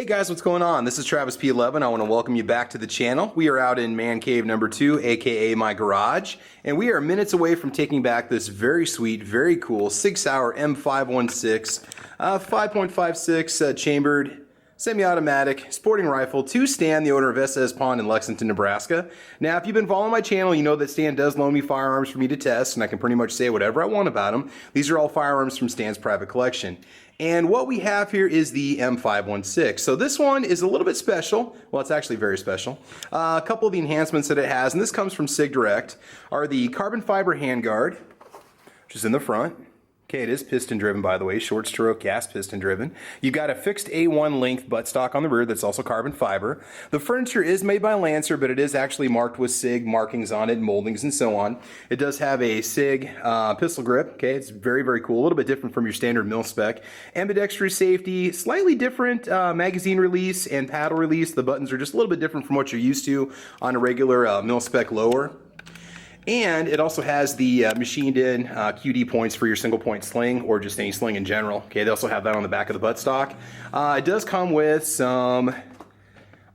Hey guys, what's going on? This is Travis P11. I want to welcome you back to the channel. We are out in Man Cave number 2, aka my garage, and we are minutes away from taking back this very sweet, very cool Sig Sauer M516 5.56 chambered semi-automatic sporting rifle to Stan, the owner of SS Pond in Lexington, Nebraska. Now, if you've been following my channel, you know that Stan does loan me firearms for me to test, and I can pretty much say whatever I want about them. These are all firearms from Stan's private collection. And what we have here is the M516. So this one is a little bit special. Well, it's actually very special. A couple of the enhancements that it has, and this comes from Sig Direct, are the carbon fiber handguard, which is in the front. Okay, it is piston driven, by the way, short stroke gas piston driven. You've got a fixed A1 length buttstock on the rear that's also carbon fiber. The furniture is made by Lancer, but it is actually marked with Sig markings on it, moldings and so on. It does have a Sig pistol grip. Okay, it's very, very cool. A little bit different from your standard mil spec. Ambidextrous safety, slightly different magazine release and paddle release. The buttons are just a little bit different from what you're used to on a regular mil spec lower. And it also has the machined in QD points for your single point sling or just any sling in general. Okay, they also have that on the back of the buttstock. It does come with some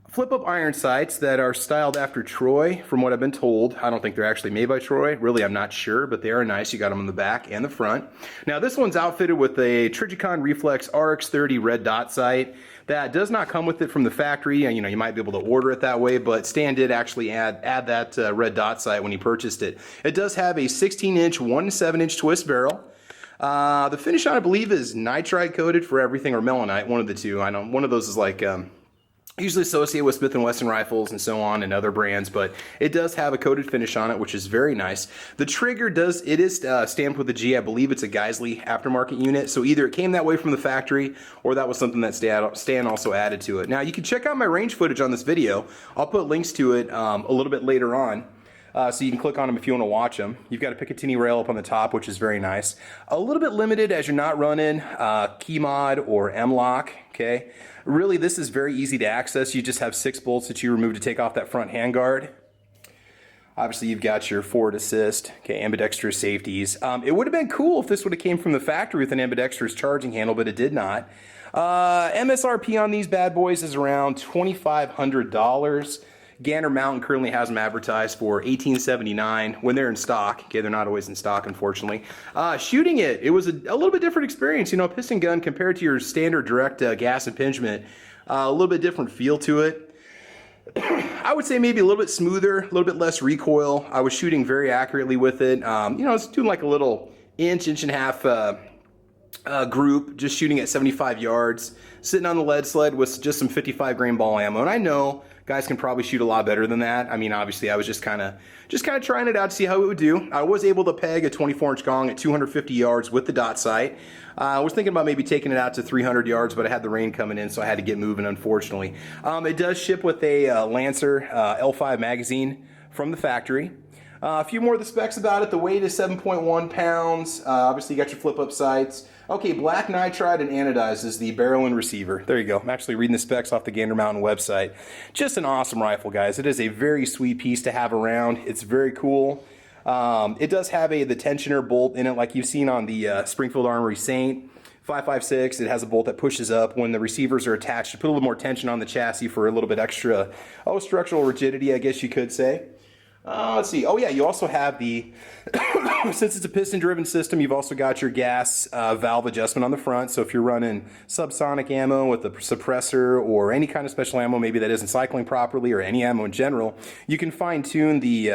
flip up iron sights that are styled after Troy, from what I've been told. I don't think they're actually made by Troy. Really, I'm not sure, but they are nice. You got them on the back and the front. Now, this one's outfitted with a Trijicon Reflex RX30 red dot sight. That does not come with it from the factory. You know, you might be able to order it that way, but Stan did actually add that red dot sight when he purchased it. It does have a 16-inch, 1/7-inch twist barrel. The finish on it, I believe, is nitride coated for everything, or melanite, one of the two. I know one of those is like usually associated with Smith & Wesson rifles and so on and other brands, but it does have a coated finish on it, which is very nice. The trigger is stamped with a G. I believe it's a Geisley aftermarket unit, so either it came that way from the factory or that was something that Stan also added to it. Now, you can check out my range footage on this video. I'll put links to it a little bit later on. So you can click on them if you want to watch them. You've got a Picatinny rail up on the top, which is very nice. A little bit limited as you're not running key mod or M-lock, okay? Really, this is very easy to access. You just have 6 bolts that you remove to take off that front handguard. Obviously, you've got your forward assist, okay, ambidextrous safeties. It would have been cool if this would have came from the factory with an ambidextrous charging handle, but it did not. MSRP on these bad boys is around $2,500. Gander Mountain currently has them advertised for $1,879 when they're in stock. Okay, they're not always in stock, unfortunately. Shooting it was a little bit different experience. You know, a piston gun compared to your standard direct gas impingement, a little bit different feel to it. I would say maybe a little bit smoother, a little bit less recoil. I was shooting very accurately with it. You know, I was doing like a little inch and a half group, just shooting at 75 yards, sitting on the lead sled with just some 55 grain ball ammo. And I know guys can probably shoot a lot better than that. I mean, obviously, I was just kind of trying it out to see how it would do. I was able to peg a 24-inch gong at 250 yards with the dot sight. I was thinking about maybe taking it out to 300 yards, but I had the rain coming in, so I had to get moving, unfortunately. It does ship with a Lancer L5 magazine from the factory. A few more of the specs about it. The weight is 7.1 pounds. Obviously, you got your flip-up sights. Okay, black nitride and anodized is the barrel and receiver. There you go. I'm actually reading the specs off the Gander Mountain website. Just an awesome rifle, guys. It is a very sweet piece to have around. It's very cool. It does have the tensioner bolt in it like you've seen on the Springfield Armory Saint 5.56. It has a bolt that pushes up when the receivers are attached to put a little more tension on the chassis for a little bit extra, structural rigidity, I guess you could say. Let's see. Oh yeah, you also have the, since it's a piston-driven system, you've also got your gas valve adjustment on the front. So if you're running subsonic ammo with a suppressor or any kind of special ammo, maybe that isn't cycling properly, or any ammo in general, you can fine-tune the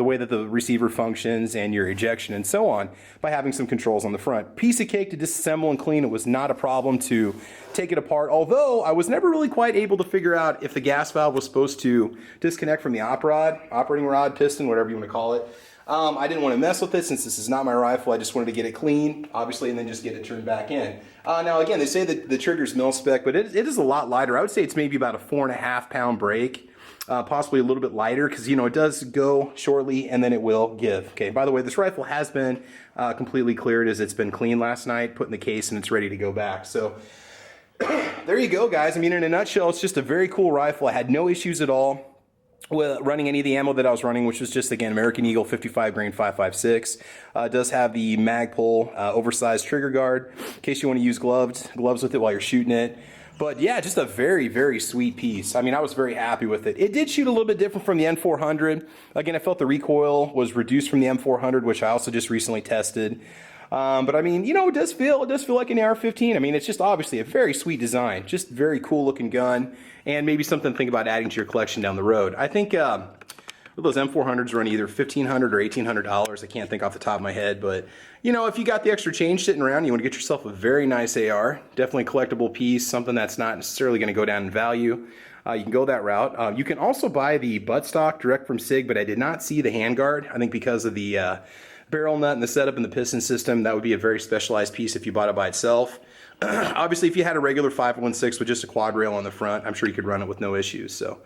way that the receiver functions and your ejection and so on by having some controls on the front. Piece of cake to disassemble and clean. It was not a problem to take it apart, although I was never really quite able to figure out if the gas valve was supposed to disconnect from the operating rod, piston, whatever you want to call it. I didn't want to mess with it since this is not my rifle. I just wanted to get it clean, obviously, and then just get it turned back in. Now, again, they say that the trigger's mil spec, but it is a lot lighter. I would say it's maybe about a 4.5 pound break, possibly a little bit lighter, because, you know, it does go shortly and then it will give. Okay, by the way, this rifle has been completely cleared as it's been cleaned last night, put in the case, and it's ready to go back. So there you go, guys. I mean, in a nutshell, it's just a very cool rifle. I had no issues at all. with running any of the ammo that I was running, which was just, again, American Eagle 55 grain 5.56. It does have the Magpul oversized trigger guard in case you want to use gloves with it while you're shooting it. But yeah, just a very, very sweet piece. I mean, I was very happy with it. It did shoot a little bit different from the M400. Again, I felt the recoil was reduced from the M400, which I also just recently tested. But I mean, you know, it does feel like an AR-15. I mean, it's just obviously a very sweet design, just very cool looking gun, and maybe something to think about adding to your collection down the road. I think those M400s run either $1,500 or $1,800. I can't think off the top of my head, but you know, if you got the extra change sitting around, you want to get yourself a very nice AR, definitely a collectible piece, something that's not necessarily going to go down in value. You can go that route. You can also buy the buttstock direct from Sig, but I did not see the handguard. I think because of the barrel nut and the setup and the piston system, that would be a very specialized piece if you bought it by itself. Obviously, if you had a regular 5.16 with just a quad rail on the front, I'm sure you could run it with no issues. So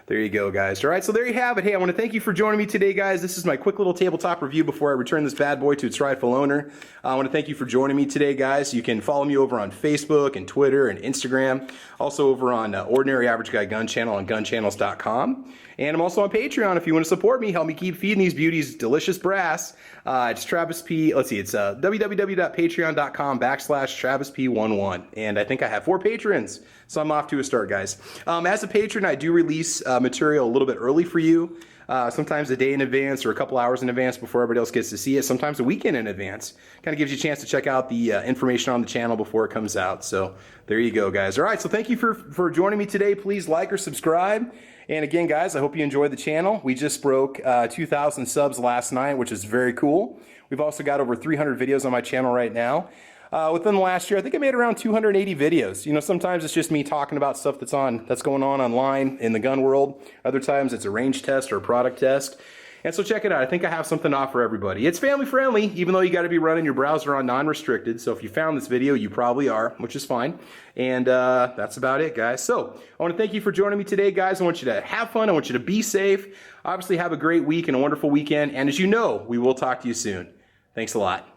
there you go, guys. All right, so there you have it. Hey, I want to thank you for joining me today, guys. This is my quick little tabletop review before I return this bad boy to its rightful owner. I want to thank you for joining me today, guys. You can follow me over on Facebook and Twitter and Instagram. Also over on Ordinary Average Guy Gun Channel on gunchannels.com. And I'm also on Patreon if you want to support me, help me keep feeding these beauties delicious brass. It's Travis P. Let's see, it's www.patreon.com/Travis P11. And I think I have 4 patrons, so I'm off to a start, guys. As a patron, I do release material a little bit early for you. Sometimes a day in advance or a couple hours in advance before everybody else gets to see it. Sometimes a weekend in advance. Kind of gives you a chance to check out the information on the channel before it comes out. So there you go, guys. All right, so thank you for joining me today. Please like or subscribe. And again, guys, I hope you enjoyed the channel. We just broke 2,000 subs last night, which is very cool. We've also got over 300 videos on my channel right now. Within the last year, I think I made around 280 videos. You know, sometimes it's just me talking about stuff that's going on online in the gun world. Other times it's a range test or a product test. And so check it out. I think I have something to offer everybody. It's family friendly, even though you got to be running your browser on non-restricted. So if you found this video, you probably are, which is fine. And that's about it, guys. So I want to thank you for joining me today, guys. I want you to have fun. I want you to be safe. Obviously, have a great week and a wonderful weekend. And as you know, we will talk to you soon. Thanks a lot.